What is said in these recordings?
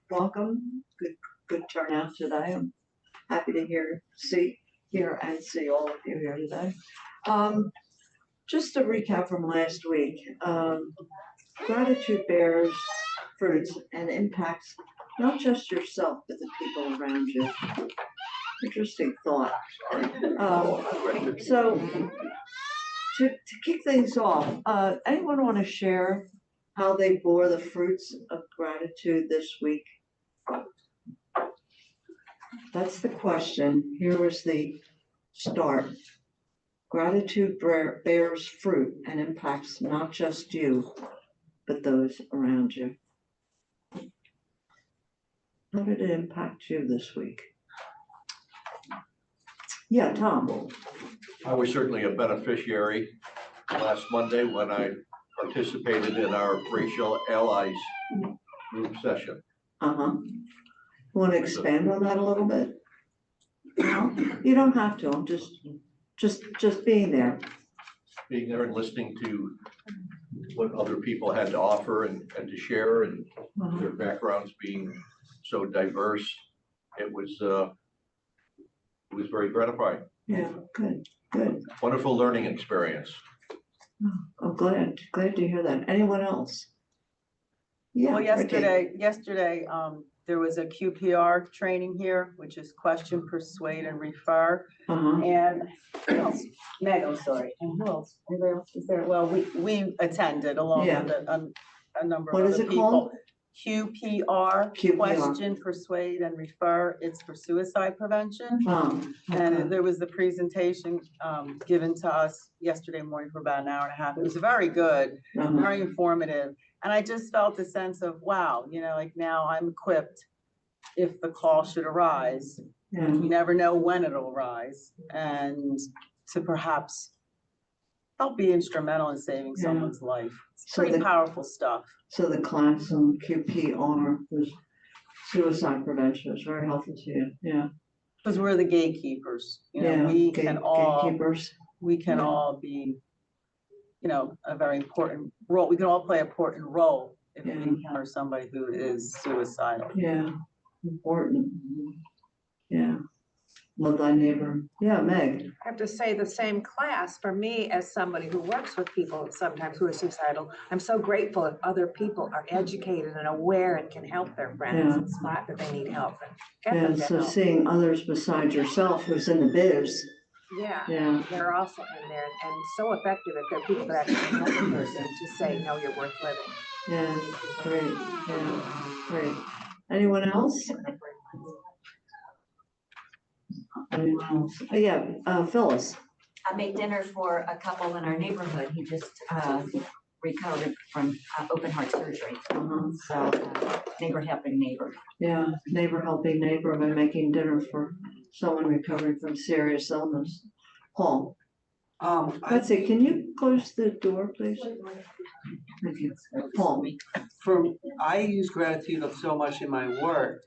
welcome. Good turnout today. I'm happy to hear and see all of you here today. Um, just a recap from last week. Gratitude bears fruits and impacts not just yourself, but the people around you. Interesting thought. So to kick things off, anyone want to share how they bore the fruits of gratitude this week? That's the question. Here was the start. Gratitude bears fruit and impacts not just you, but those around you. How did it impact you this week? Yeah, Tom. I was certainly a beneficiary last Monday when I participated in our Racial Allies group session. Want to expand on that a little bit? No, you don't have to. I'm just being there. Being there and listening to what other people had to offer and to share, and their backgrounds being so diverse, it was very gratifying. Yeah, good. Wonderful learning experience. I'm glad to hear that. Anyone else? Yeah. Well, yesterday, there was a QPR training here, which is question, persuade, and refer. And who else? Meg, I'm sorry. And who else? Anybody else is there? Well, we attended along with a number of other people. Called? QPR, question, persuade, and refer. It's for suicide prevention. And there was the presentation given to us yesterday morning for about an hour and a half. It was very good, very informative. And I just felt a sense of, wow, like now I'm equipped if the call should arise. You never know when it'll arise. And to perhaps help be instrumental in saving someone's life. It's pretty powerful stuff. So the class on QPR was suicide prevention. It's very helpful to you. Yeah. Because we're the gatekeepers. We can all be, a very important role. We can all play an important role if we encounter somebody who is suicidal. Yeah. Important. Yeah. Love thy neighbor. Yeah, Meg. I have to say the same class for me as somebody who works with people sometimes who are suicidal. I'm so grateful if other people are educated and aware and can help their friends and spot that they need help. And so seeing others besides yourself who's in the biz. They're also in there and so effective if they're people that actually help a person to say, no, you're worth living. Yeah, great. Yeah, great. Anyone else? Phyllis. I made dinner for a couple in our neighborhood. He just recovered from open heart surgery. So neighbor helping neighbor. Yeah, neighbor helping neighbor by making dinner for someone recovering from serious illness. Paul. Betsy, can you close the door, please? Thank you. Paul. I use gratitude so much in my work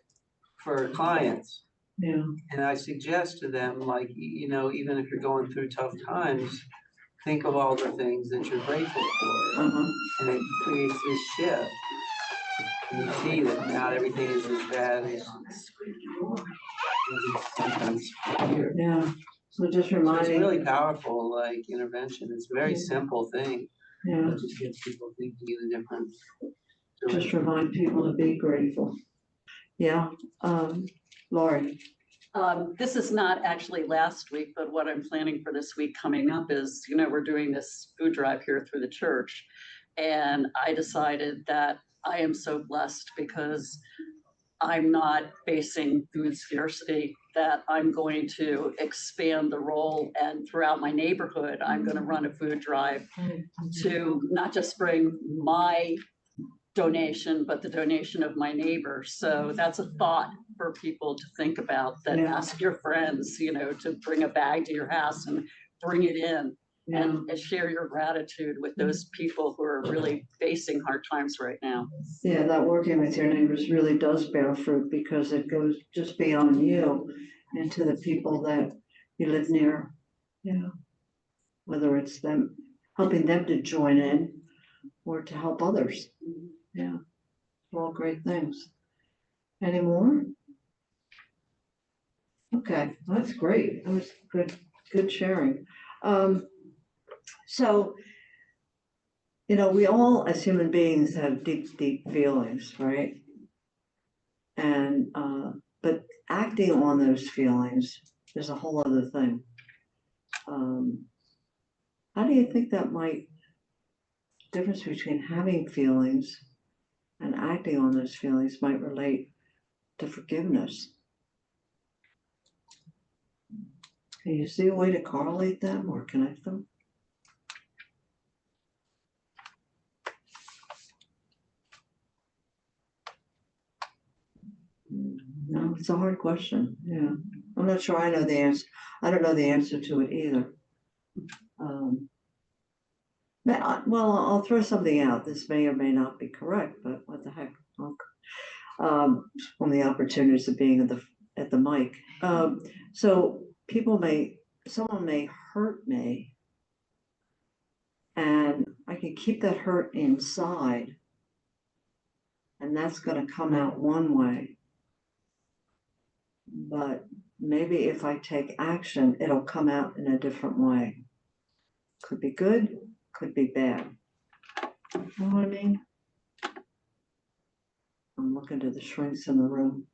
for clients. Yeah. And I suggest to them, like, even if you're going through tough times, think of all the things that you're grateful for. And it creates this shift. And you see that not everything is as bad as sometimes here. Yeah. So just reminding. So it's really powerful, like intervention. It's a very simple thing. Yeah. It just gets people thinking in a different direction. Just remind people to be grateful. Yeah. Lori. This is not actually last week, but what I'm planning for this week coming up is, we're doing this food drive here through the church. And I decided that I am so blessed because I'm not facing food scarcity, that I'm going to expand the role, and throughout my neighborhood, I'm going to run a food drive to not just bring my donation, but the donation of my neighbors. So that's a thought for people to think about, that ask your friends, to bring a bag to your house and bring it in and share your gratitude with those people who are really facing hard times right now. Yeah, that working with your neighbors really does bear fruit because it goes just beyond you and to the people that you live near. Yeah. Whether it's them, helping them to join in or to help others. Yeah. All great things. Any more? Okay, that's great. That was good sharing. So, we all as human beings have deep, deep feelings, right? And, but acting on those feelings is a whole other thing. How do you think that difference between having feelings and acting on those feelings might relate to forgiveness? Can you see a way to correlate them or connect them? No, it's a hard question. Yeah, I'm not sure I know the answer. I don't know the answer to it either. Well, I'll throw something out. This may or may not be correct, but what the heck? On the opportunities of being at the mic. So someone may hurt me, and I can keep that hurt inside, and that's going to come out one way. But maybe if I take action, it'll come out in a different way. Could be good, could be bad. You know what I mean? I'm looking to the shrinks in the room.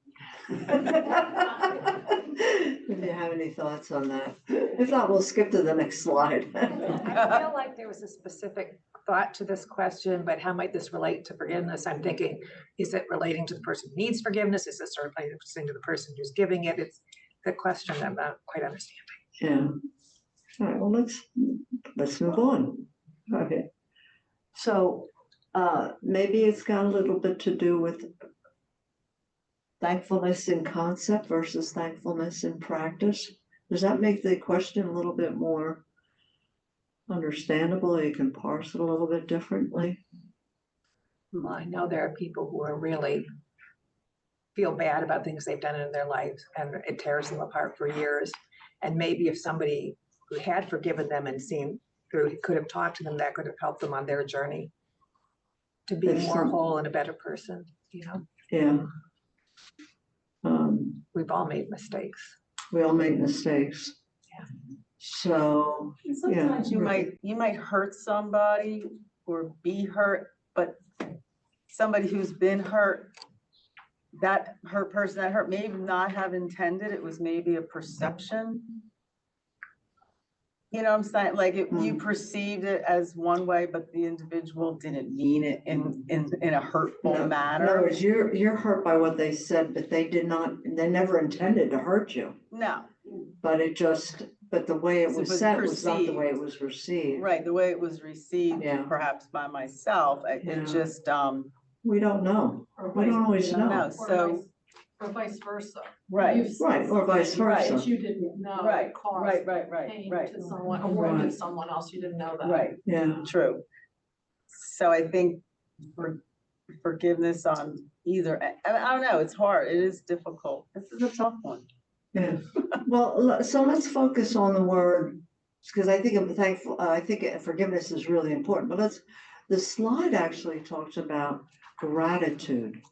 If you have any thoughts on that. If not, we'll skip to the next slide. I feel like there was a specific thought to this question, but how might this relate to forgiveness? I'm thinking, is it relating to the person who needs forgiveness? Is this relating to the person who's giving it? It's the question I'm not quite understanding. Yeah. All right, well, let's move on. Okay. So maybe it's got a little bit to do with thankfulness in concept versus thankfulness in practice. Does that make the question a little bit more understandable? You can parse it a little bit differently. Well, I know there are people who are really feel bad about things they've done in their lives, and it tears them apart for years. And maybe if somebody who had forgiven them and seen through could have talked to them, that could have helped them on their journey to be more whole and a better person, Yeah. We've all made mistakes. We all make mistakes. Yeah. So sometimes you might hurt somebody or be hurt, but somebody who's been hurt, that hurt person that hurt may not have intended. It was maybe a perception. You know what I'm saying? Like you perceived it as one way, but the individual didn't mean it in a hurtful manner. In other words, you're hurt by what they said, but they never intended to hurt you. No. But the way it was said was not the way it was received. Right, the way it was received, perhaps by myself, it just, we don't know. We don't always know. So. Or vice versa. Right. Right, or vice versa. That you didn't know. Right, caused pain to someone, or wounded someone else, you didn't know that. Right, Yeah. true. So I think forgiveness on either, I don't know, it's hard, it is difficult. This is a tough one. Yeah. Well, so let's focus on the word, because I think I'm thankful, I think forgiveness is really important, but the slide actually talks about gratitude.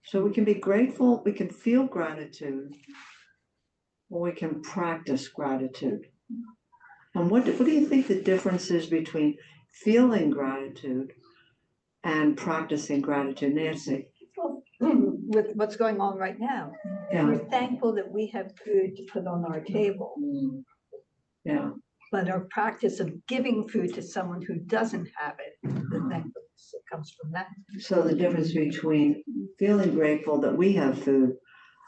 So we can be grateful, we can feel gratitude, or we can practice gratitude. And what do you think the difference is between feeling gratitude and practicing gratitude, Nancy? With what's going on right now, Yeah. we're thankful that we have food to put on our table. Yeah. But our practice of giving food to someone who doesn't have it, the thankfulness that comes from that, So the difference between feeling grateful that we have food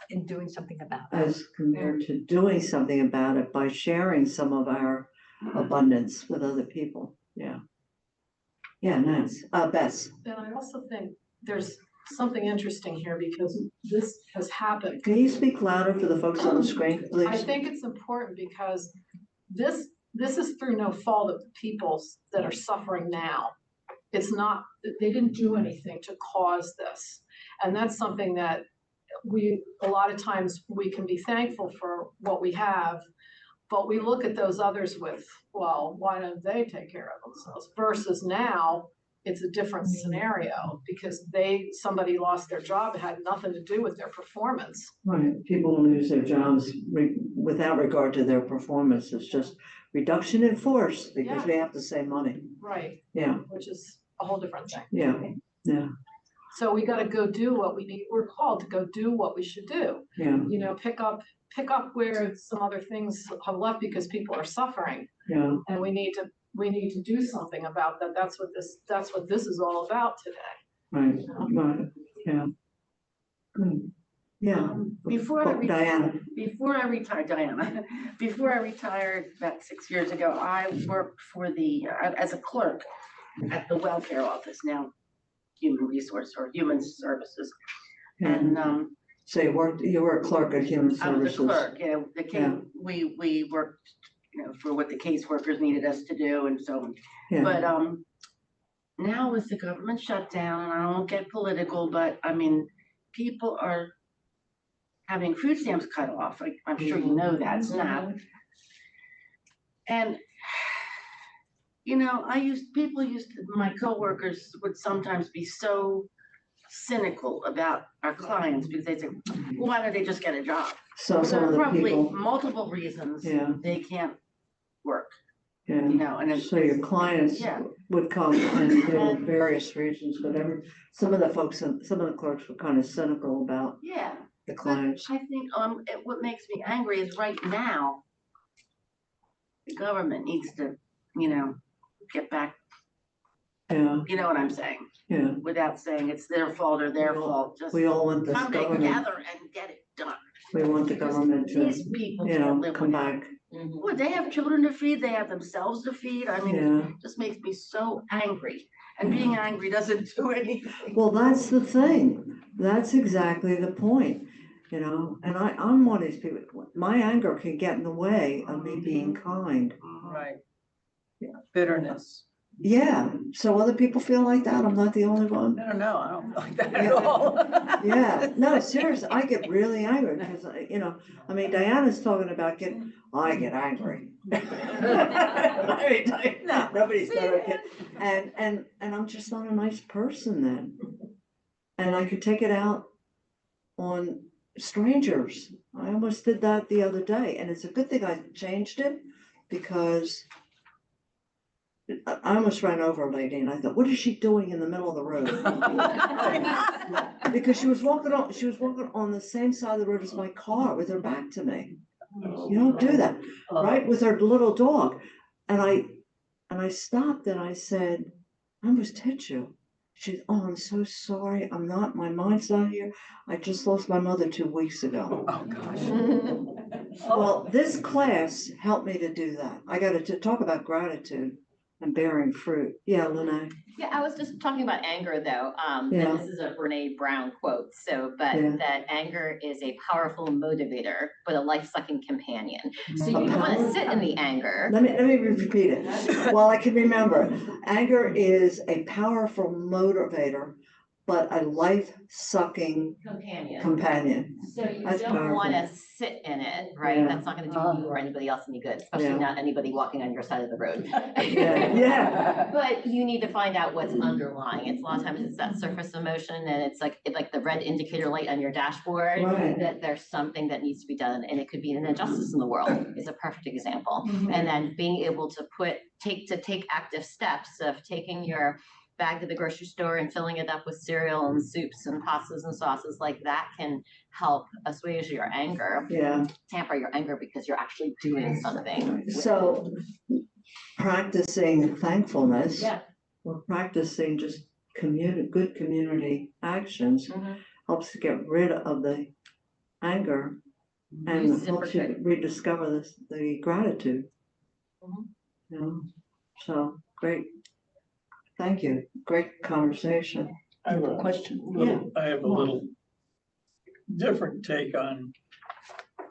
and doing something about it. as compared to doing something about it by sharing some of our abundance with other people. Yeah. Yeah, nice. Bess. And I also think there's something interesting here because this has happened. Can you speak louder for the folks on the screen, please? I think it's important because this is through no fault of the people that are suffering now. It's not, they didn't do anything to cause this. And that's something that a lot of times we can be thankful for what we have, but we look at those others with, well, why don't they take care of themselves? Versus now, it's a different scenario because somebody lost their job, it had nothing to do with their performance. Right, people lose their jobs without regard to their performance. It's just reduction in force because Yeah. we have to save money. Right. Yeah, Which is a whole different thing. yeah, So we gotta go do what we need, we're called to go do what we should do. yeah, You know, pick up where some other things have left because people are suffering. yeah. And we need to do something about that. That's what this is all about today. Right, right, yeah. Good. Yeah. Before I Oh, Diana, Before I retired, Diana, before I retired about 6 years ago, I worked for as a clerk at the welfare office, now human resource or human services. And, so you were a clerk at Human I was a Services. clerk, we worked, for what the caseworkers needed us to do and so on. Yeah, But, now with the government shutdown, and I won't get political, but I mean, people are having food stamps cut off. I'm sure you know that, SNAP. And, my coworkers would sometimes be so cynical about our clients because they say, well, why don't they just get a job? so Well, some there of are the probably people, multiple reasons yeah, they can't work, yeah. and it's. So your clients Yeah. would come and there were various reasons, but some of the clerks were kind of cynical about Yeah. the But clients. I think, what makes me angry is right now, the government needs to, get back, Yeah, you know what I'm saying, yeah. without saying it's their fault or their fault, just We all want this come government, together and get it done. we want the government to, These people can't live come without. back. Well, they have children to feed, they have themselves to feed, I mean, Yeah. it just makes me so angry. And being angry doesn't do anything. Well, that's the thing. That's exactly the point, and I'm one of these people, my anger can get in the way of me being kind. Right. Yeah. Bitterness. Yeah, so other people feel like that. I'm not the only one. I don't know, I don't feel like that at Yeah. all. Yeah, no, seriously, I get really angry because, Diana's talking about I get angry. No. Nobody's gonna get, and I'm just not a nice person then. And I could take it out on strangers. I almost did that the other day, and it's a good thing I changed it because I almost ran over a lady and I thought, what is she doing in the middle of the road? Because she was walking on the same side of the road as my car with her back to me. You don't do that, right? With her little dog. And I stopped and I said, I almost hit you. She said, oh, I'm so sorry. My mind's not here. I just lost my mother 2 weeks ago. Oh, gosh. Well, this class helped me to do that. I got to talk about gratitude and bearing fruit. Yeah, Lene. Yeah, I was just talking about anger though. Yeah. And this is a Brene Brown quote. But Yeah. that anger is a powerful motivator, but a life-sucking companion. So you Okay. don't want to sit in the anger. Let me repeat it. While I can remember, anger is a powerful motivator, but a life-sucking companion. So you That's don't want to powerful. sit in it, right? Yeah. That's not going to do you or anybody else any good, especially Yeah. not anybody walking on your side of the road. Yeah. But you need to find out what's underlying. It's a lot of times it's that surface emotion and it's like the red indicator light on your dashboard, Right. that there's something that needs to be done. And it could be an injustice in the world is a perfect example. And then being able to take active steps of taking your bag to the grocery store and filling it up with cereal and soups and pastas and sauces like that can help assuage your anger, Yeah. tamper your anger because you're actually doing something. So practicing thankfulness. Yeah. Or practicing just good community actions helps to get rid of the anger and helps you Reciprocate. rediscover the gratitude. Mhm. So great. Thank you. Great conversation. I have a question. I have a little different take on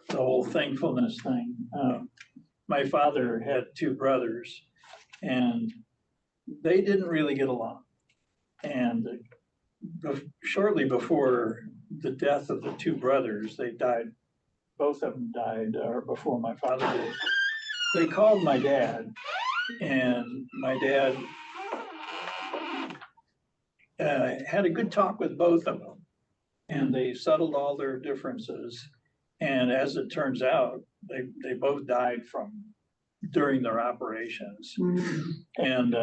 the whole thankfulness thing. My father had 2 brothers and they didn't really get along. And shortly before the death of the 2 brothers, they died, both of them died before my father did. They called my dad and my dad had a good talk with both of them. And they settled all their differences. And as it turns out, they both died during their operations. And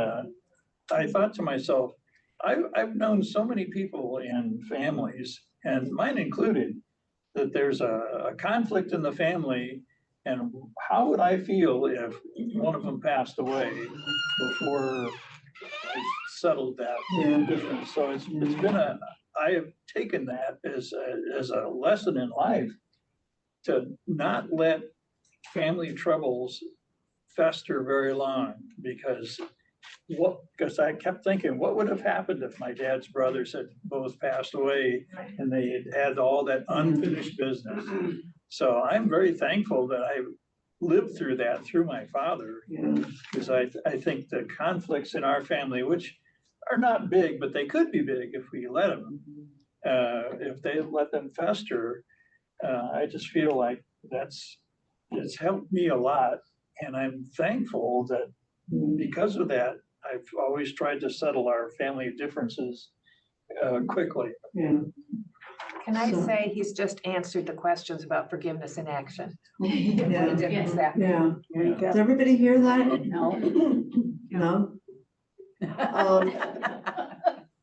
I thought to myself, I've known so many people in families, and mine included, that there's a conflict in the family. And how would I feel if one of them passed away before I settled that difference? So it's been I have taken that as a lesson in life to not let family troubles fester very long, because I kept thinking, what would have happened if my dad's brothers had both passed away and they had all that unfinished business? So I'm very thankful that I lived through that through my father, because I think the conflicts in our family, which are not big, but they could be big if we let them, if they let them fester, I just feel like it's helped me a lot. And I'm thankful that because of that, I've always tried to settle our family differences quickly. Can I say he's just answered the questions about forgiveness in action? What Yeah. a difference that makes. Yeah. There you go. Does everybody hear that? No. No?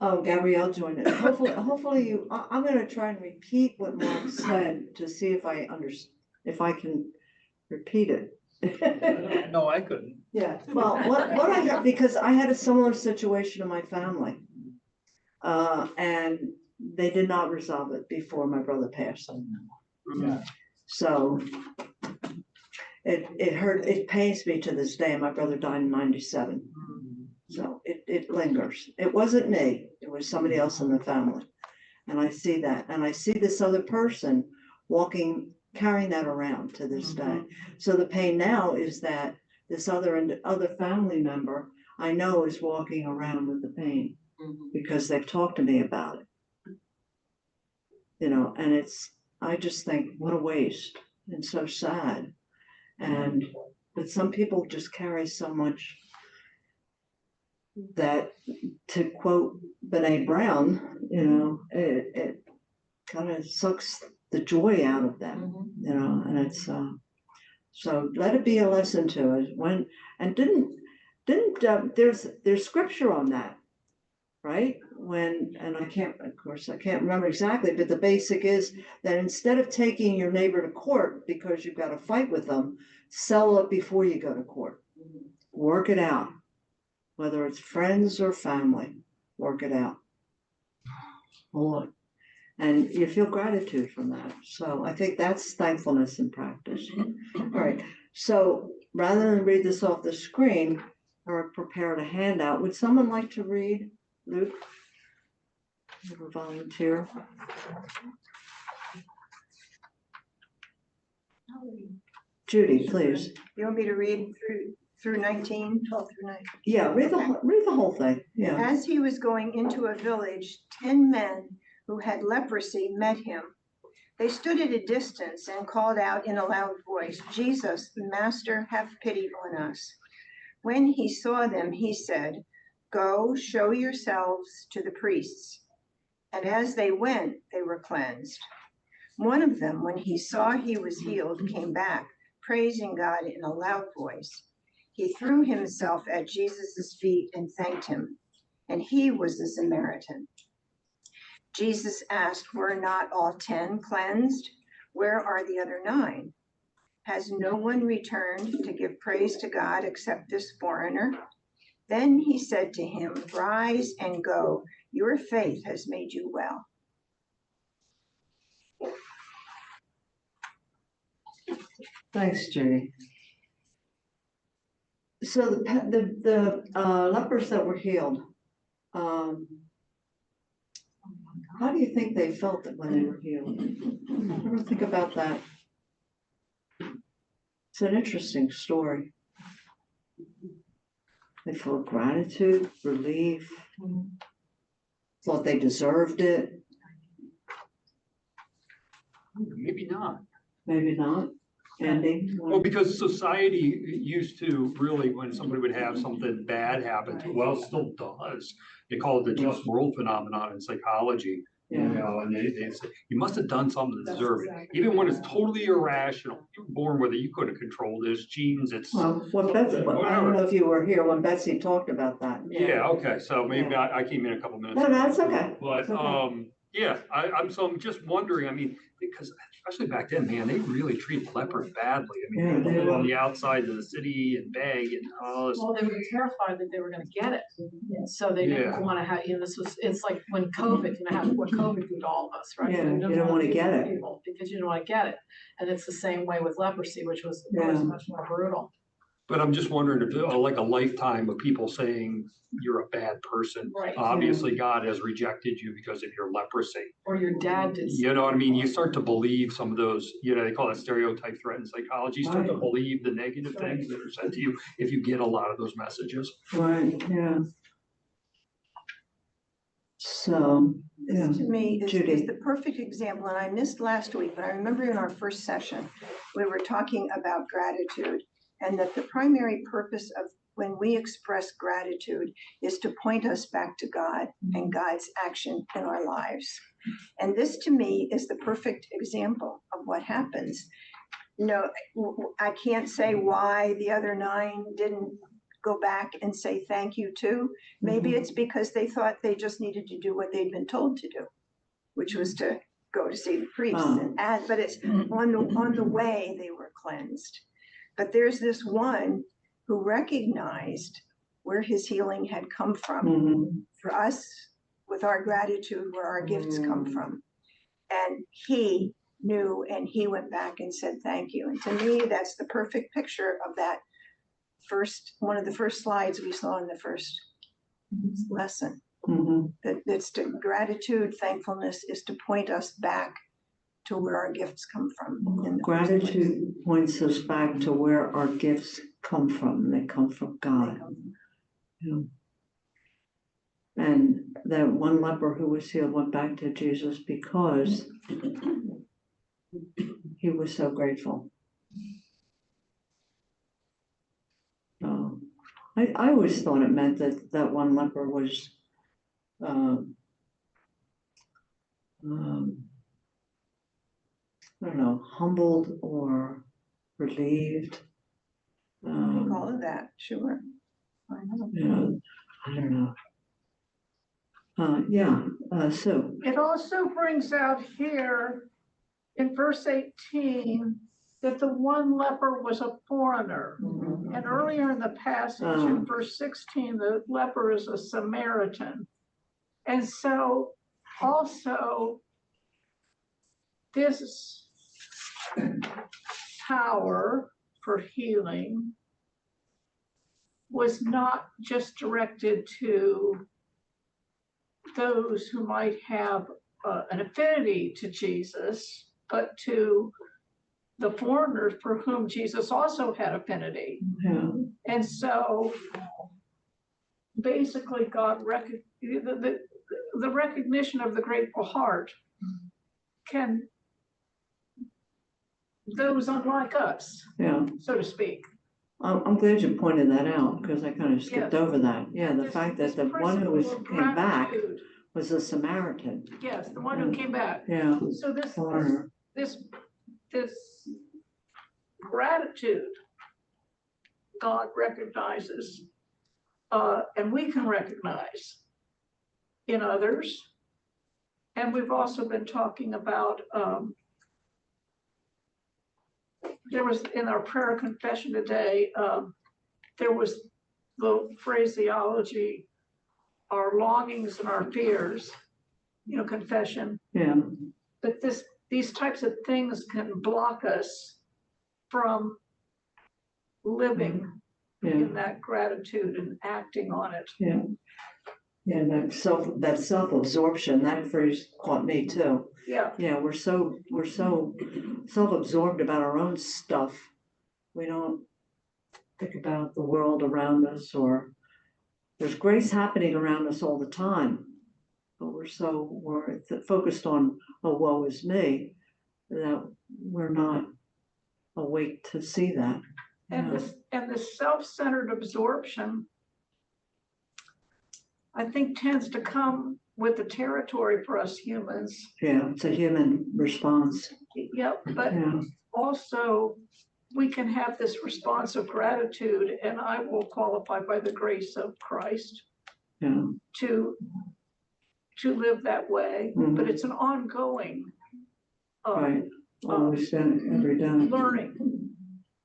Oh, Gabrielle joined it. Hopefully I'm gonna try and repeat what Mark said to see if I can repeat it. No, I couldn't. Yeah, well, what I got, because I had a similar situation in my family. And they did not resolve it before my brother passed. Yeah. So it pains me to this day. My brother died in 97. So it lingers. It wasn't me, it was somebody else in the family. And I see that, and I see this other person carrying that around to this day. So the pain now is that this other family member I know is walking around with the pain because they've talked to me about it. You know, and I just think, what a waste and so sad. But some people just carry so much that, to quote Brene Brown, you know, it kind of sucks the joy out of them, you know, and it's, so let it be a lesson to us there's scripture on that, right? I can't remember exactly, but the basic is that instead of taking your neighbor to court because you've got to fight with them, settle it before you go to court. Work it out. Whether it's friends or family, work it out. Lord. And you feel gratitude from that. So I think that's thankfulness in practice. All right. So rather than read this off the screen or prepared a handout, would someone like to read? Luke? You have a volunteer. Judy, please. You want me to read through 19, 12 through 19? Yeah, read the whole thing. Yeah. As he was going into a village, 10 men who had leprosy met him. They stood at a distance and called out in a loud voice, "Jesus, Master, have pity on us." When he saw them, he said, "Go, show yourselves to the priests." And as they went, they were cleansed. One of them, when he saw he was healed, came back, praising God in a loud voice. He threw himself at Jesus' feet and thanked him. And he was a Samaritan. Jesus asked, "Were not all 10 cleansed? Where are the other 9? Has no one returned to give praise to God except this foreigner?" Then he said to him, "Rise and go. Your faith has made you well." Thanks, Judy. So the lepers that were healed, how do you think they felt when they were healed? Ever think about that? It's an interesting story. They felt gratitude, relief, thought they deserved it. Maybe not. Maybe not. Andy? Well, because society used to really, when somebody would have something bad happen to, well, it still does. They call it the just world phenomenon in psychology. You Yeah. know, and they say, you must have done something to deserve it, even when it's totally irrational. You were born with it, you couldn't control this, genes, it's. Well, Betsy, I don't know if you were here when Betsy talked about that. Yeah, okay, so maybe I came in a couple minutes. No, ago. that's okay. But, It's okay. yeah, I'm just wondering, I mean, because especially back then, man, they really treated lepers badly. I Yeah, mean, they they live on were. the outside of the city and beg and all this. Well, they were terrified that they were gonna get it. So they didn't Yeah. wanna have, it's like when COVID, what COVID did to all of us, right? Yeah, They you didn't don't wanna give get to it. people Because you didn't wanna get it. And it's the same way with leprosy, which was, of course, Yeah. much more brutal. But I'm just wondering if, like a lifetime of people saying you're a bad person. Right. Obviously, God has rejected you because of your leprosy. Or your dad did. You know what I mean? You start to believe some of those, you know, they call it stereotype threat in psychology. You start to Right. believe the negative things that are said to you if you get a lot of those messages. Right, yeah. So, yeah. This to me is Judy. the perfect example, and I missed last week, but I remember in our first session, we were talking about gratitude, and that the primary purpose of when we express gratitude is to point us back to God and God's action in our lives. And this to me is the perfect example of what happens. No, I can't say why the other 9 didn't go back and say thank you too. Maybe it's because they thought they just needed to do what they'd been told to do, which was to go to see the priest and add, but it's on the way they were cleansed. But there's this one who recognized where his healing had come from. For us, with our gratitude, where our gifts come from. And he knew, and he went back and said thank you. And to me, that's the perfect picture of that one of the first slides we saw in the first lesson. That's to gratitude, thankfulness is to point us back to where our gifts come from. Gratitude points us back to where our gifts come from. They come from God. Yeah. And that one leper who was healed went back to Jesus because he was so grateful. I always thought it meant that that one leper was I don't know, humbled or relieved. I think all of that, sure. Yeah, I don't know. Sue. It also brings out here in verse 18 that the one leper was a foreigner. And earlier in the passage in verse 16, the leper is a Samaritan. And so also this power for healing was not just directed to those who might have an affinity to Jesus, but to the foreigners for whom Jesus also had affinity. Yeah. And so basically God the recognition of the grateful heart can, those unlike us, Yeah. so to speak. I'm glad you pointed that out because I kind of skipped Yes. over that. Yeah, the This- fact that this the one who principle of came back gratitude. was a Samaritan. Yes, the one who came back. Yeah. So Foreigner. this gratitude, God recognizes, and we can recognize in others. And we've also been talking about, there was in our prayer confession today, there was the phraseology, our longings and our fears, confession. Yeah. But these types of things can block us from living in that gratitude and acting on it. Yeah. Yeah, that self-absorption, that phrase caught me too. Yeah. Yeah, we're so self-absorbed about our own stuff. We don't think about the world around us, or there's grace happening around us all the time. But we're focused on, oh, woe is me, that we're not awake to see that. And Yeah. this self-centered absorption, I think tends to come with the territory for us humans. Yeah, it's a human response. Yep, but Yeah. also we can have this response of gratitude, and I will qualify by the grace of Christ Yeah. to live that way, but Mhm. it's an ongoing Right. Always done, every day. learning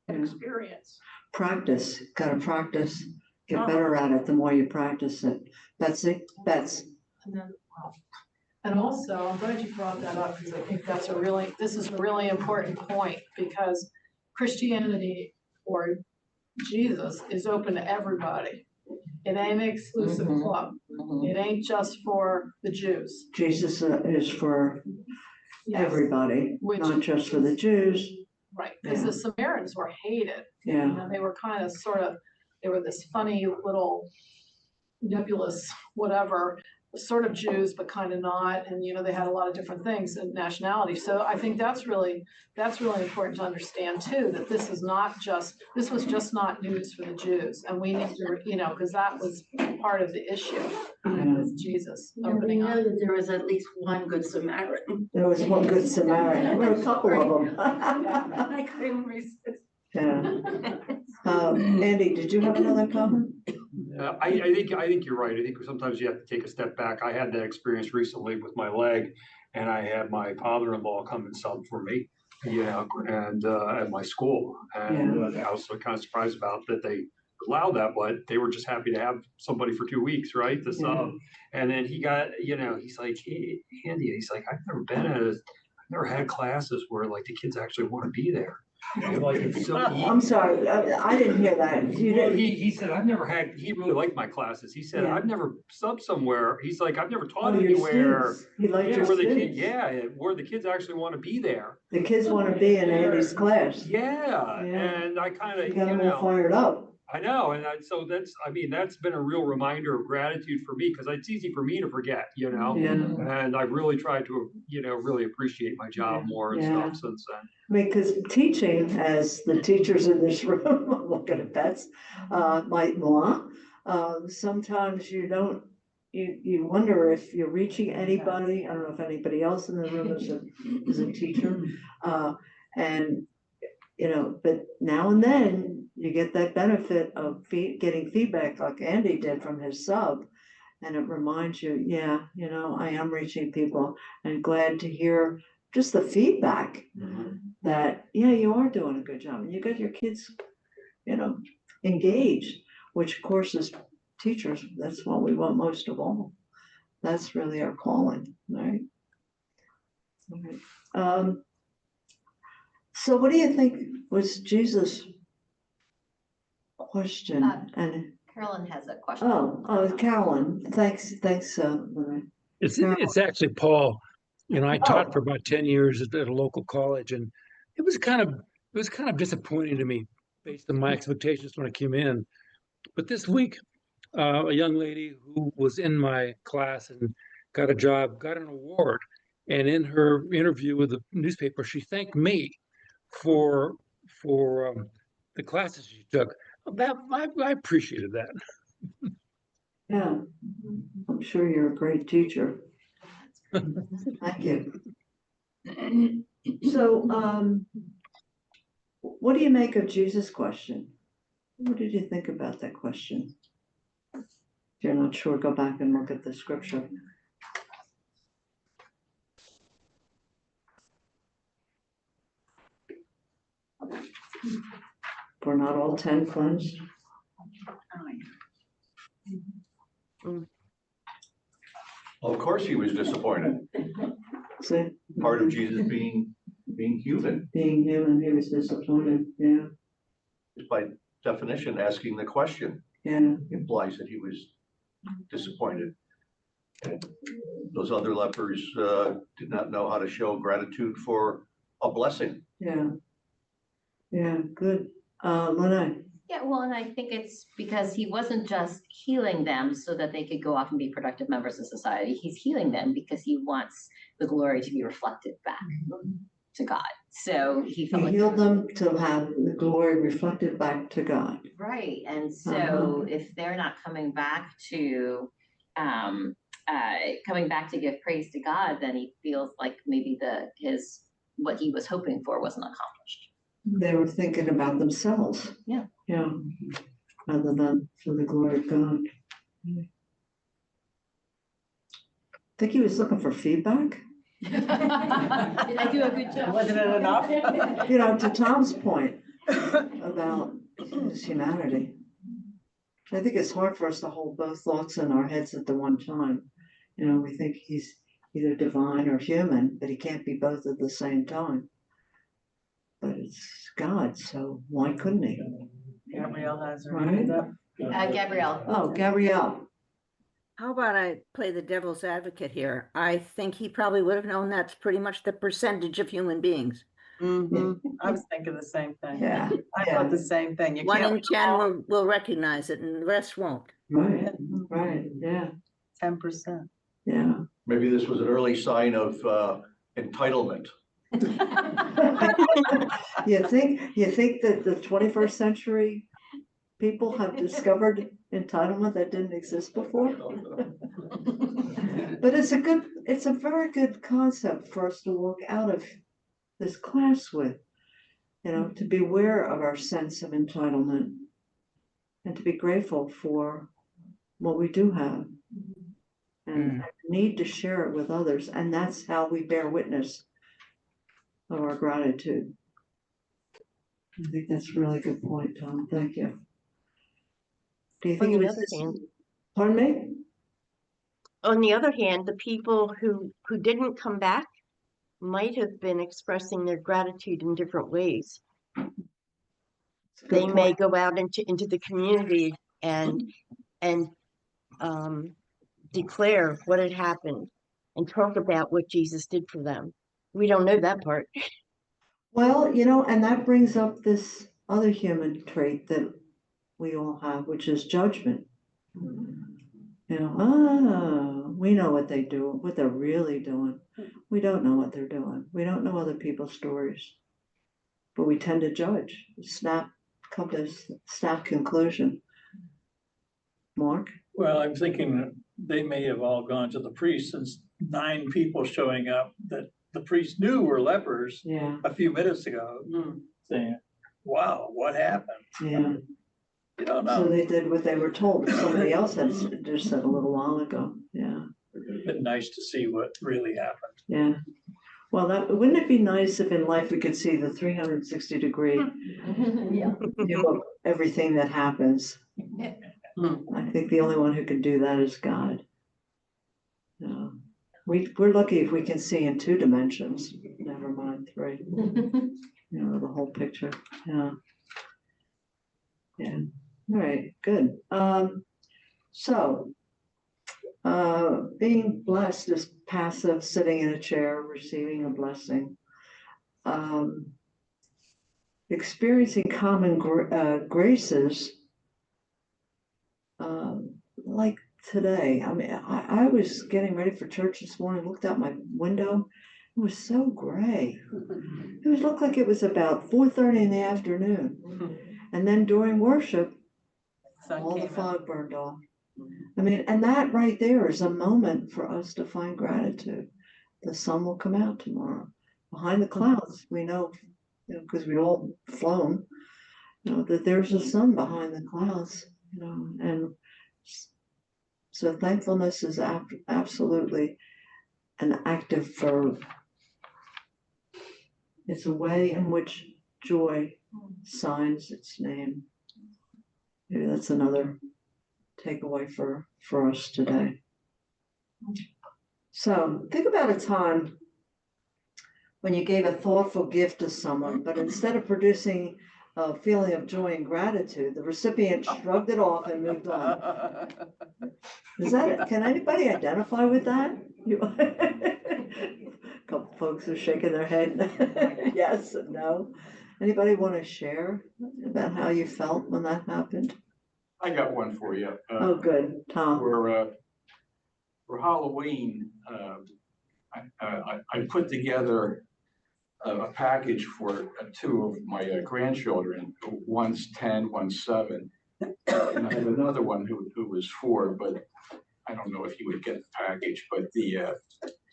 Yeah. experience. Practice, gotta practice, get Uh-huh. better at it the more you practice it. That's it, that's, And then, and also, I'm glad you brought that up, because I think this is a really important point, because Christianity or Jesus is open to everybody. It ain't an exclusive Mhm. club. It ain't just for the Jews. Jesus is for Yes, everybody, Which not just for the Jews. right, because Yeah. the Samaritans were hated. Yeah. You know, they were kind of they were this funny little nebulous, whatever, sort of Jews, but kind of not. And, you know, they had a lot of different things and nationality. So I think that's really important to understand too, that this was just not news for the Jews. And we need to, you know, because that was part of the issue with Jesus And we opening know up. that there was at least one good Samaritan. There was one good Samaritan, there were a couple of them. I couldn't resist. Yeah. Andy, did you have another comment? I think you're right. I think sometimes you have to take a step back. I had that experience recently with my leg, and I had my father-in-law come and sub for me, you know, and at my school. And I was kind of surprised about that they allowed that, but they were just happy to have somebody for 2 weeks, right, to sub. And then he got, you know, he's like, hey, Andy, he's like, I've never had classes where like the kids actually want to be there. Like it's so I'm sorry, I didn't hear that. You Well, didn't? he said, he really liked my classes. He said, Yeah. I've never subbed somewhere. He's like, I've never taught Oh, your anywhere. students. He liked Yeah, your where the students. where the kids actually want to be there. The kids want to be in Andy's class. Yeah, and I kind of, You got them all fired up. I know, and so that's been a real reminder of gratitude for me, because it's easy for me to forget, you know? Yeah. And I've really tried to, you know, really appreciate my job more and Yeah. stuff since then. I mean, because teaching, as the teachers in this room, I'm looking at Bets, sometimes you wonder if you're reaching anybody. I don't know if anybody else in the room is a teacher. And, you know, but now and then you get that benefit of getting feedback like Andy did from his sub. And it reminds you, yeah, you know, I am reaching people, and glad to hear just the feedback that, yeah, you are doing a good job, and you got your kids, you know, engaged, which of course as teachers, that's what we want most of all. That's really our calling, right? Okay. So what do you think was Jesus' question? And Carolyn has a question. Carolyn, thanks, Lorraine. It's actually Paul. You know, I taught for about 10 years at a local college, and it was kind of disappointing to me based on my expectations when I came in. But this week, a young lady who was in my class and got a job, got an award. And in her interview with the newspaper, she thanked me for the classes she took. I appreciated that. Yeah, I'm sure you're a great teacher. Thank you. So, what do you make of Jesus' question? What did you think about that question? If you're not sure, go back and look at the scripture. Were not all 10 cleansed? Well, of course he was disappointed. See? Part of Jesus being human. Being human, he was disappointed, yeah. Just by definition, asking the question implies that he was disappointed. And those other lepers did not know how to show gratitude for a blessing. Yeah. Yeah, good. Lene? Yeah, well, and I think it's because he wasn't just healing them so that they could go off and be productive members of society. He's healing them because he wants the glory to be reflected back to God. So he He felt like. healed them to have the glory reflected back to God. Right, and Uh-huh. so if they're not coming back to give praise to God, then he feels like maybe what he was hoping for wasn't accomplished. They were thinking about themselves. Yeah. Yeah. Rather than for the glory of God. I think he was looking for feedback. Did I do a good job? Wasn't it enough? You know, to Tom's point about his humanity. I think it's hard for us to hold both thoughts in our heads at the one time. You know, we think he's either divine or human, but he can't be both at the same time. But it's God, so why couldn't he? Gabrielle has her Right. hand up. Gabrielle. Oh, Gabrielle. How about I play the devil's advocate here? I think he probably would have known that's pretty much the percentage of human beings. I was thinking the same thing. Yeah. I thought the same thing. You 1 can't in 10 will recognize it and the rest won't. Right, right, yeah, 10%. yeah. Maybe this was an early sign of entitlement. You think that the 21st century people have discovered entitlement that didn't exist before? But it's a very good concept for us to walk out of this class with, you know, to be aware of our sense of entitlement and to be grateful for what we do have and need to share it with others. And that's how we bear witness of our gratitude. I think that's a really good point, Tom. Thank you. Do you think On it the was other this? hand, Pardon me? on the other hand, the people who didn't come back might have been expressing their gratitude in different ways. They may go out into the community and declare what had happened and talk about what Jesus did for them. We don't know that part. Well, you know, and that brings up this other human trait that we all have, which is judgment. You know, we know what they do, what they're really doing. We don't know what they're doing. We don't know other people's stories. But we tend to judge, come to a snap conclusion. Mark? Well, I'm thinking that they may have all gone to the priest, since 9 people showing up that the priest knew were lepers a few minutes ago, saying, wow, what happened? Yeah. You don't know. So they did what they were told. Somebody else had just said a little while ago. Yeah. It'd been nice to see what really happened. Yeah. Well, wouldn't it be nice if in life we could see the 360-degree view of everything that happens? I think the only one who can do that is God. We're lucky if we can see in 2 dimensions, never mind 3. You know, the whole picture. Yeah. Yeah. All right, good. Being blessed is passive, sitting in a chair, receiving a blessing. Experiencing common graces, like today. I mean, I was getting ready for church this morning, looked out my window. It was so gray. It looked like it was about 4:30 in the afternoon. And then during worship, all the fog burned off. I mean, and that right there is a moment for us to find gratitude. The sun will come out tomorrow. Behind the clouds, we know, because we've all flown, that there's a sun behind the clouds, and so thankfulness is absolutely an active verb. It's a way in which joy signs its name. Maybe that's another takeaway for us today. So think about a time when you gave a thoughtful gift to someone, but instead of producing a feeling of joy and gratitude, the recipient shrugged it off and moved on. Can anybody identify with that? A couple folks are shaking their head. Yes and no. Anybody want to share about how you felt when that happened? I got one for you. Oh, good, Tom. For Halloween, I put together a package for two of my grandchildren. One's 10, one's 7. And I have another one who was 4, but I don't know if he would get the package, but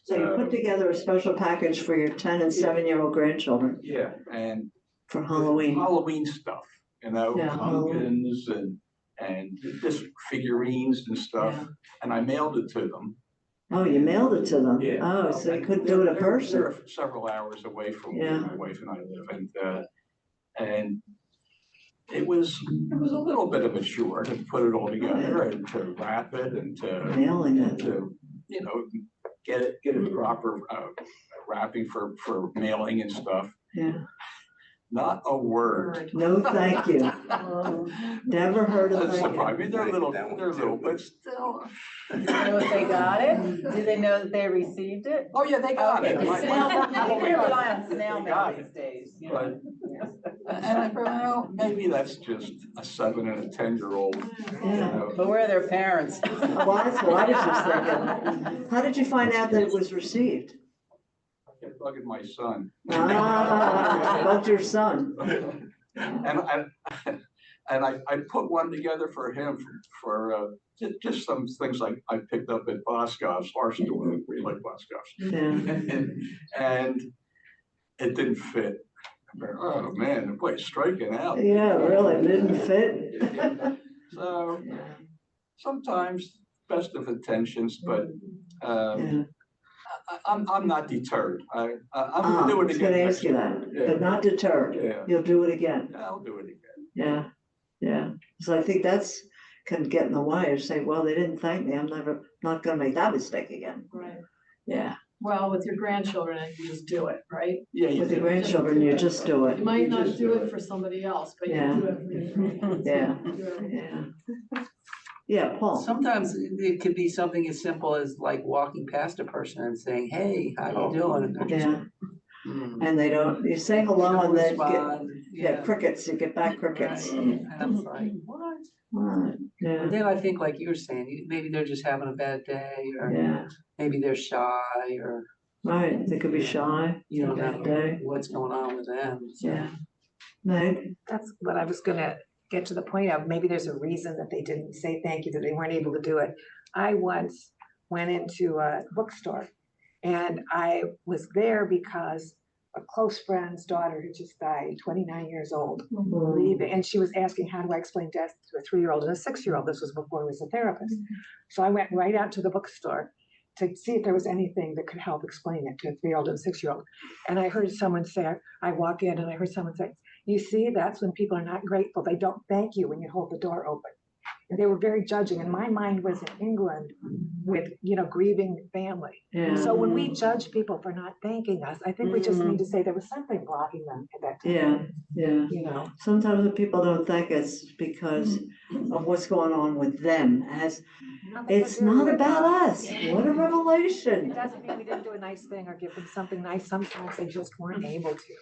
So you put together a special package for your 10 and 7-year-old grandchildren yeah, and for Halloween. Halloween stuff, you know, Yeah, pumpkins and just figurines and stuff. Yeah. And I mailed it to them. Oh, you mailed it to them? Yeah. Oh, so you couldn't do it in person? They're several hours away from where Yeah. my wife and I live, and it was a little bit of a chore to put it all together and to wrap it and Mailing it. to you know get it proper wrapping for mailing and stuff. Yeah. Not a word. No, thank you. Never heard of That's that. surprising. I mean, they're little, but still. Do you know if they got it? Do they know that they received it? Oh, yeah, they got it. Okay, snail, you can't rely on snail mail these days. you know. And I thought, well, maybe that's just a 7 and a 10-year-old. Yeah. But where are their parents? Well, that's what I was just thinking. How did you find out that it was received? I bugged my son. Ah, bugged your son. And I put one together for him for just some things like I picked up at Boscov's, our store. We like Boscov's. And it didn't fit. Oh man, boy, striking out. Yeah, really, it didn't fit. So sometimes best of intentions, but I'm not deterred. I'm gonna do it I was again. gonna next ask you year. that, but not deterred. Yeah. You'll do it again. I'll do it again. Yeah, yeah. So I think that's can get in the way of say, well, they didn't thank me. I'm not gonna make that mistake again. Right. Yeah. Well, with your grandchildren, you just do it, right? Yeah. With your grandchildren, you just do it. You might not do it for somebody else, but you Yeah. do it for your grandkids. Yeah. You do it. Yeah. Yeah, Paul. Sometimes it could be something as simple as like walking past a person and saying, hey, how you doing? And they're just, Yeah. "Hmm." And they don't, you say hello and then Respond, get crickets, you get back crickets. And I'm like, what? Right, yeah, And then I think like you were saying, maybe they're just having a bad day or yeah, maybe they're shy or right, they could be shy, you don't bad know day, what's going on with them. So. yeah. Meg? That's what I was gonna get to the point of. Maybe there's a reason that they didn't say thank you, that they weren't able to do it. I once went into a bookstore and I was there because a close friend's daughter had just died, 29 years old, leaving, and she was asking, how do I explain death to a 3-year-old and a 6-year-old? This was before I was a therapist. So I went right out to the bookstore to see if there was anything that could help explain it to a 3-year-old and a 6-year-old. And I heard someone say, I walk in and I heard someone say, you see, that's when people are not grateful. They don't thank you when you hold the door open. And they were very judging. And my mind was in England with, grieving family. Yeah. So when we judge people for not thanking us, I think we just need to say there was something blocking them at that time. Yeah. Sometimes the people don't thank us because of what's going on with them. It's not about us. What a revelation. It doesn't mean we didn't do a nice thing or give them something nice. Sometimes they just weren't able to.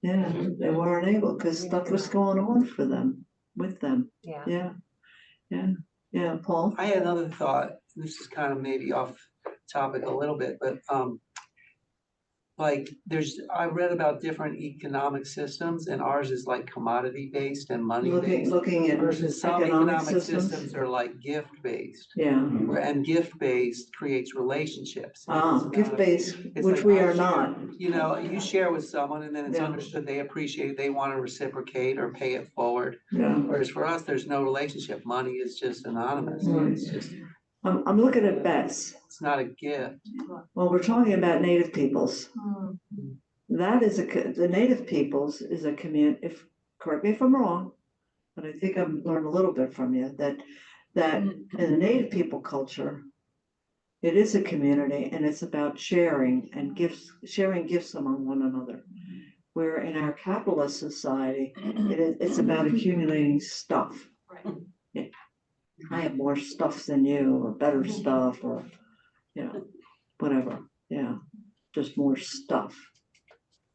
Yeah, they weren't able because stuff was going on for them, with them. Yeah. Yeah, Paul? I had another thought. This is kind of maybe off topic a little bit, but like I read about different economic systems and ours is like commodity based and money based. Looking at Versus some economic economic systems. systems are like gift based. Yeah. And gift based creates relationships. Gift based, It's which like we I are share- not. You share with someone and then it's Yeah. understood they appreciate it, they want to reciprocate or pay it forward. Yeah. Whereas for us, there's no relationship. Money is just anonymous. Right. It's just, I'm looking at bets. it's not a gift. Well, we're talking about native peoples. That is the native peoples is a community, correct me if I'm wrong, but I think I've learned a little bit from you that in the native people culture, it is a community and it's about sharing gifts among one another. Where in our capitalist society, it's about accumulating stuff. Yeah. I have more stuff than you, or better stuff, or whatever. Yeah, just more stuff.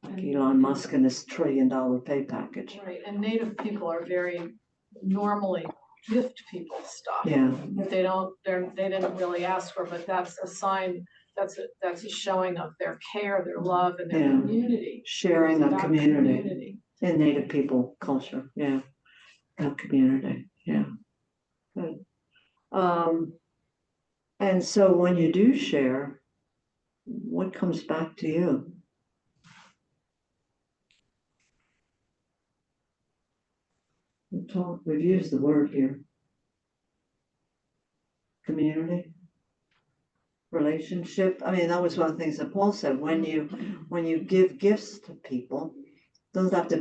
Like Elon Musk and his $1 trillion pay package. Right, and native people are very normally gift people stuff. Yeah. That they didn't really ask for, but that's a sign that's a showing of their care, their love, and their Yeah. community. Sharing It's of about community in Native people culture, yeah. Of community, yeah. Good. And so when you do share, what comes back to you? We've used the word here. Community, relationship. I mean, that was one of the things that Paul said, when you give gifts to people, doesn't have to,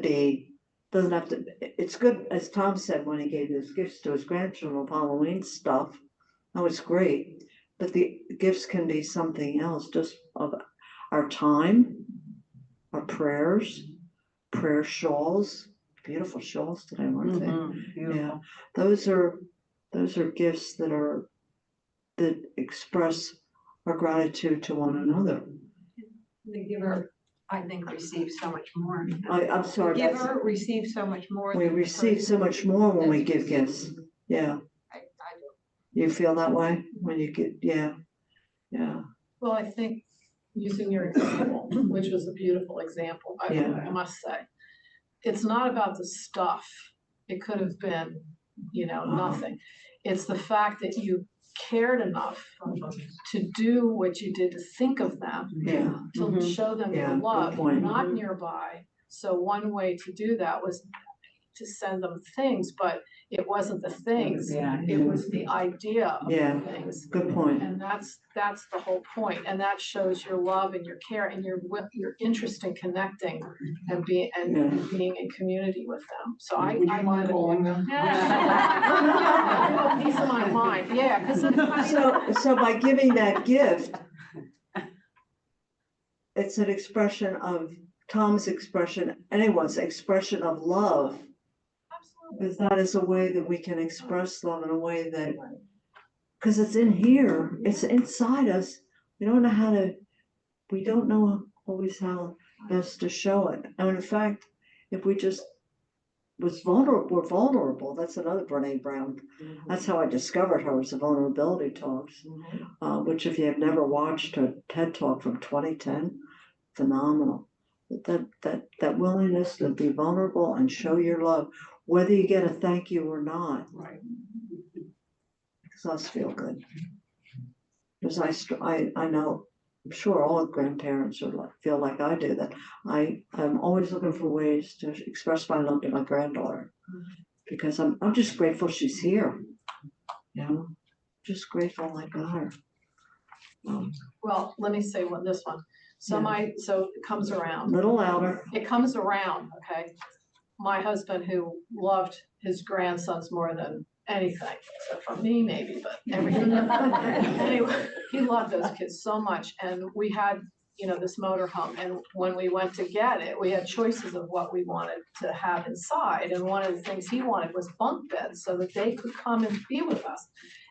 it's good, as Tom said, when he gave his gifts to his grandchildren of Halloween stuff, that was great. But the gifts can be something else, just of our time, our prayers, prayer shawls, beautiful shawls today, weren't they? Yeah, those are gifts that express our gratitude to one another. The giver, I think, receives so much more. I'm sorry. The giver receives so much more. We than the receive so person much more when we that give receives. gifts. Yeah. I do. You feel that way when you get, yeah. Well, I think using your example, which was a beautiful example, I must say, it's not about the stuff. It could have been, nothing. It's the fact that you cared enough to do what you did, to think of them, to show them your love, not nearby. So one way to do that was to send them things, but it wasn't the things. It was the idea of the things. Good point. And that's the whole point. And that shows your love and your care and your interest in connecting and being in community with them. So I wanted calling them. Yeah. Peace of my mind. Yeah, because so by giving that gift, it's an expression of Tom's expression, anyone's expression of love. Because that is a way that we can express love in a way that, because it's in here, it's inside us. We don't know always how best to show it. And in fact, if we just we're vulnerable. That's another Brene Brown. That's how I discovered her, was the vulnerability talks, which if you have never watched a TED talk from 2010, phenomenal. That willingness to be vulnerable and show your love, whether you get a thank you or not, makes us feel good. Because I know, I'm sure all grandparents feel like I do, that I'm always looking for ways to express my love to my granddaughter, because I'm just grateful she's here. Just grateful I got her. Well, let me say this one. So it comes around. Little louder. It comes around, okay? My husband, who loved his grandsons more than anything, except for me maybe, but everything. Anyway, he loved those kids so much. And we had, this motorhome. And when we went to get it, we had choices of what we wanted to have inside. And one of the things he wanted was bunk beds so that they could come and be with us.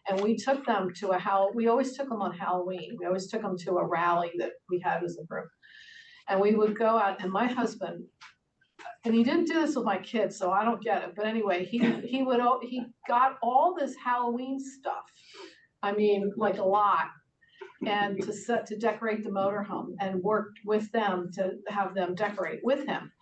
And we took them to we always took them on Halloween. We always took them to a rally that we had as a group. And we would go out, and my husband, and he didn't do this with my kids, so I don't get it. But anyway, he got all this Halloween stuff. I mean, like a lot. And to decorate the motorhome, and worked with them to have them decorate with him.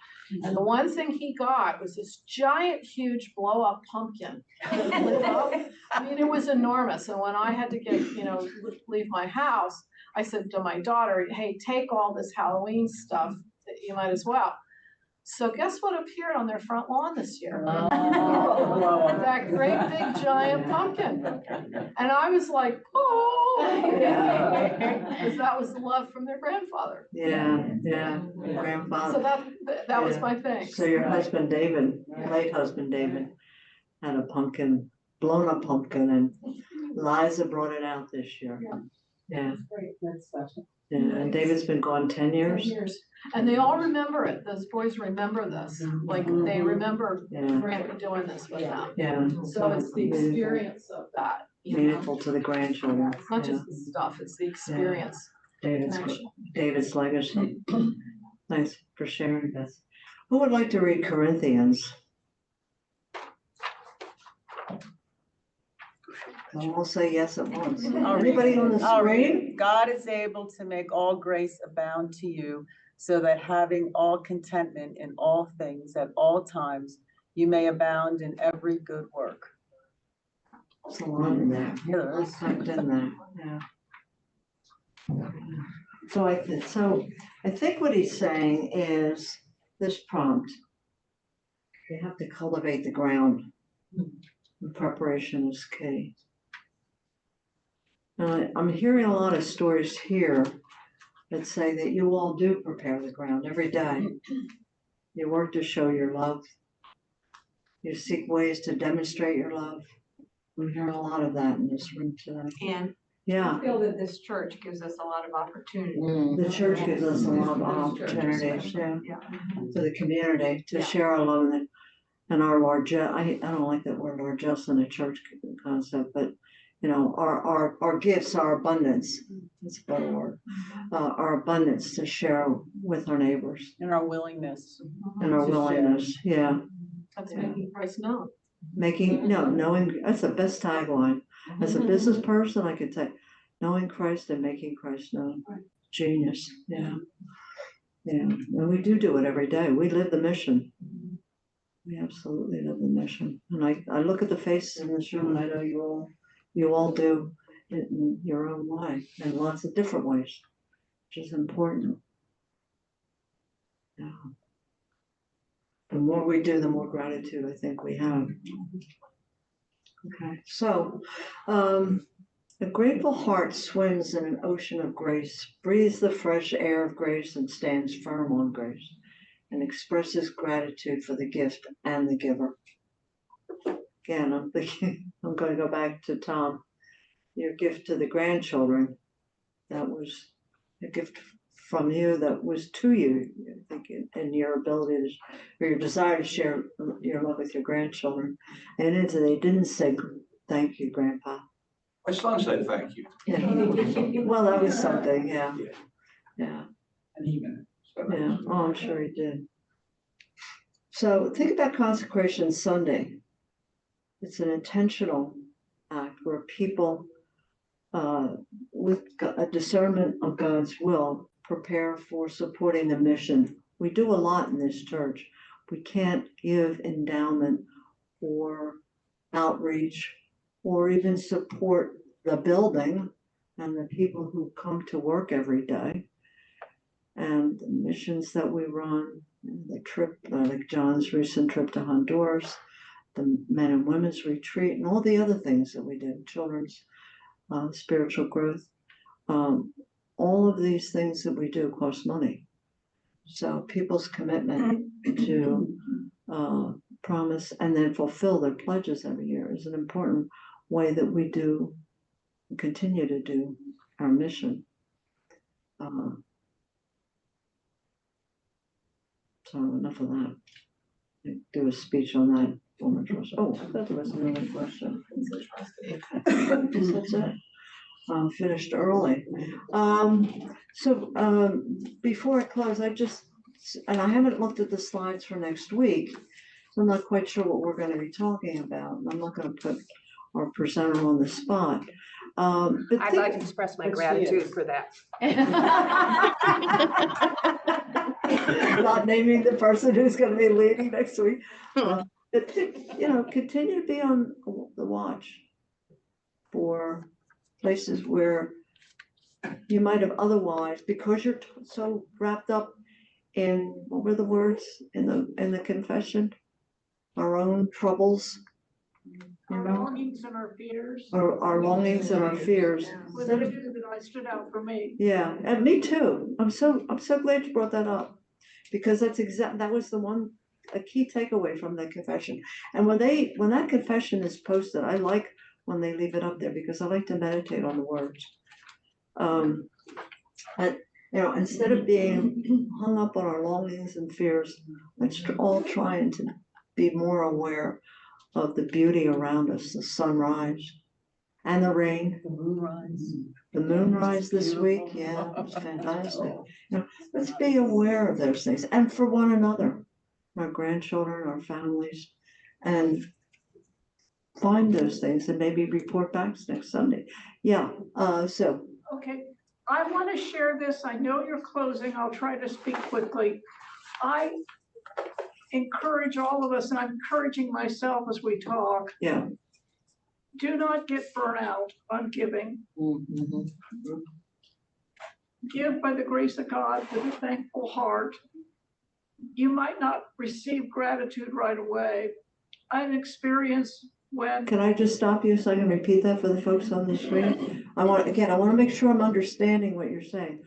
And the one thing he got was this giant, huge blow up pumpkin that lit up. I mean, it was enormous. And when I had to leave my house, I said to my daughter, hey, take all this Halloween stuff, you might as well. So guess what appeared on their front lawn this year? That great big giant pumpkin. And I was like, because that was the love from their grandfather. Grandfather. So that was my thing. So your husband David, late husband David, had a pumpkin, blown up pumpkin, and Liza brought it out this year. Yeah. That's special. Yeah, and David's been gone 10 years. 10 years. And they all remember it. Those boys remember this. Like they remember Grant doing this with them. Yeah. So it's the experience of that. Meaningful to the grandchildren. It's not just the stuff, it's the experience. David's legacy. Thanks for sharing this. Who would like to read Corinthians? I'll all say yes at once. I'll read Anybody it. on the I'll read screen? it. God is able to make all grace abound to you, so that having all contentment in all things at all times, you may abound in every good work. There's a lot in there. Yeah, there is. Packed in there, yeah. So I think what he's saying is this prompt. You have to cultivate the ground. And preparation is key. I'm hearing a lot of stories here that say that you all do prepare the ground every day. You work to show your love. You seek ways to demonstrate your love. I'm hearing a lot of that in this room today. And Yeah. I feel that this church gives us a lot of opportunity. The church gives us a lot of opportunities, yeah, to the community, to share our love and our largesse. I don't like that word largesse in a church concept, but you know, our gifts, our abundance, that's a better word. Our abundance to share with our neighbors. And our willingness. And our to share. willingness, yeah. That's making Christ known. Knowing, that's the best tagline. As a business person, I could say, knowing Christ and making Christ known. Genius, yeah. Yeah, and we do it every day. We live the mission. We absolutely live the mission. And I look at the faces in this room and I know you all do it in your own way, in lots of different ways, which is important. Yeah. The more we do, the more gratitude I think we have. Okay, so a grateful heart swims in an ocean of grace, breathes the fresh air of grace and stands firm on grace, and expresses gratitude for the gift and the giver. Again, I'm going to go back to Tom. Your gift to the grandchildren, that was a gift from you that was to you, I think, in your ability to, or your desire to share your love with your grandchildren. And they didn't say, thank you, Grandpa. My son said thank you. Yeah. Well, that was something, yeah. Yeah. And he meant it. Yeah, oh, I'm sure he did. So think about Consecration Sunday. It's an intentional act where people with a discernment of God's will prepare for supporting the mission. We do a lot in this church. We can't give endowment or outreach or even support the building and the people who come to work every day and the missions that we run, the trip, like John's recent trip to Honduras, the men and women's retreat, and all the other things that we did, children's spiritual growth. All of these things that we do cost money. So people's commitment to promise and then fulfill their pledges every year is an important way that we do and continue to do our mission. So enough of that. I do a speech on that. Oh, I thought there was another question. That's it. Finished early. Before I close, and I haven't looked at the slides for next week, so I'm not quite sure what we're going to be talking about. I'm not going to put our presenter on the spot. But I'd like to express my gratitude for that. Not naming the person who's going to be leading next week. But continue to be on the watch for places where you might have otherwise, because you're so wrapped up in, what were the words in the confession? Our own troubles. Our longings and our fears. Our longings and our fears. Was it that stood out for me? Yeah, and me too. I'm so glad you brought that up, because that was a key takeaway from the confession. And when that confession is posted, I like when they leave it up there, because I like to meditate on the words. Instead of being hung up on our longings and fears, let's all try and to be more aware of the beauty around us, the sunrise and the rain. The moonrise. The moonrise this week, yeah, it's fantastic. Let's be aware of those things, and for one another, our grandchildren, our families, and find those things and maybe report back next Sunday. Yeah, so, Okay, I want to share this. I know you're closing. I'll try to speak quickly. I encourage all of us, and I'm encouraging myself as we talk, yeah. do not get burnt out on giving. Give by the grace of God with a thankful heart. You might not receive gratitude right away. I've experienced when. Can I just stop you so I can repeat that for the folks on the screen? I want to make sure I'm understanding what you're saying.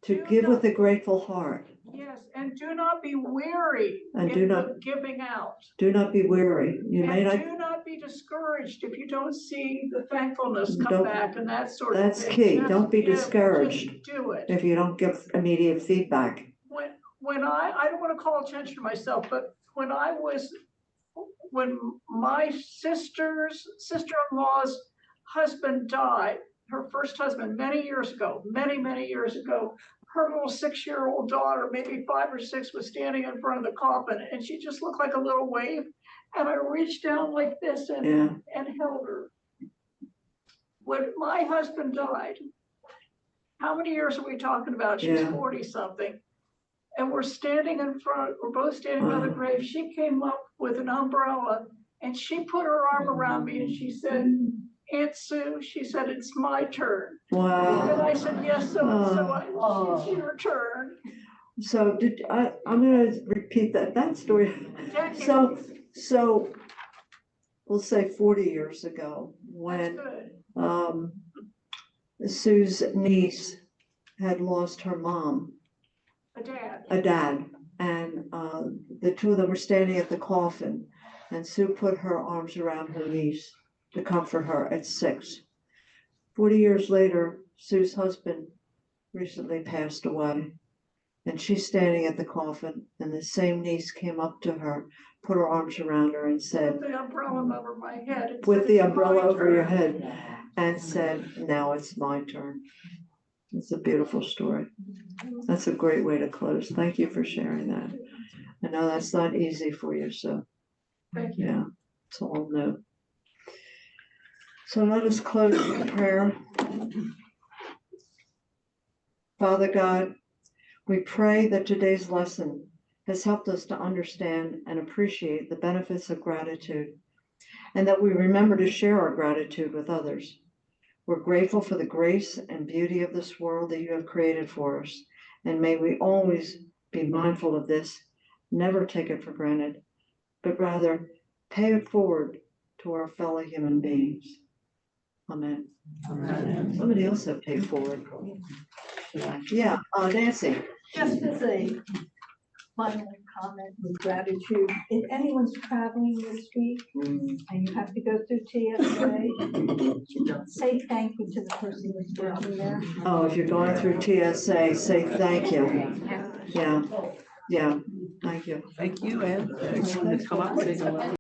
To give with a grateful heart. Yes, and do not be weary And in do not- the giving out. Do not be weary. You may And not, do not be discouraged if you don't see the thankfulness come Don't- back and that sort of that's thing. key. Just Don't be give, discouraged just do it. if you don't give immediate feedback. When I don't want to call attention to myself, but when my sister-in-law's husband died, her first husband, many years ago, many years ago, her little 6-year-old daughter, maybe 5 or 6, was standing in front of the coffin, and she just looked like a little wave. And I reached down like this and held her. When my husband died, how many years are we talking about? She's 40-something. And we're standing in front, we're both standing by the grave. She came up with an umbrella and she put her arm around me and she said, Aunt Sue, she said, it's my turn. Wow. And I said, yes, it's your turn. So I'm gonna repeat that story. So we'll say 40 years ago when Sue's niece had lost her mom. A dad. And the two of them were standing at the coffin and Sue put her arms around her niece to comfort her at 6. 40 years later, Sue's husband recently passed away. And she's standing at the coffin and the same niece came up to her, put her arms around her and said, Put the umbrella over my head. with the umbrella over your head and said, now it's my turn. It's a beautiful story. That's a great way to close. Thank you for sharing that. I know that's not easy for you, so Thank you. yeah, it's all new. So let us close in prayer. Father God, we pray that today's lesson has helped us to understand and appreciate the benefits of gratitude, and that we remember to share our gratitude with others. We're grateful for the grace and beauty of this world that you have created for us, and may we always be mindful of this, never take it for granted, but rather pay it forward to our fellow human beings. Amen. Amen. Somebody else said pay forward. Yeah, Nancy. Just as a final comment with gratitude, if anyone's traveling this week and you have to go through TSA, say thank you to the person who's working there. Oh, if you're going through TSA, say thank you. Yeah, thank you. Thank you, Ed. Thanks for coming up.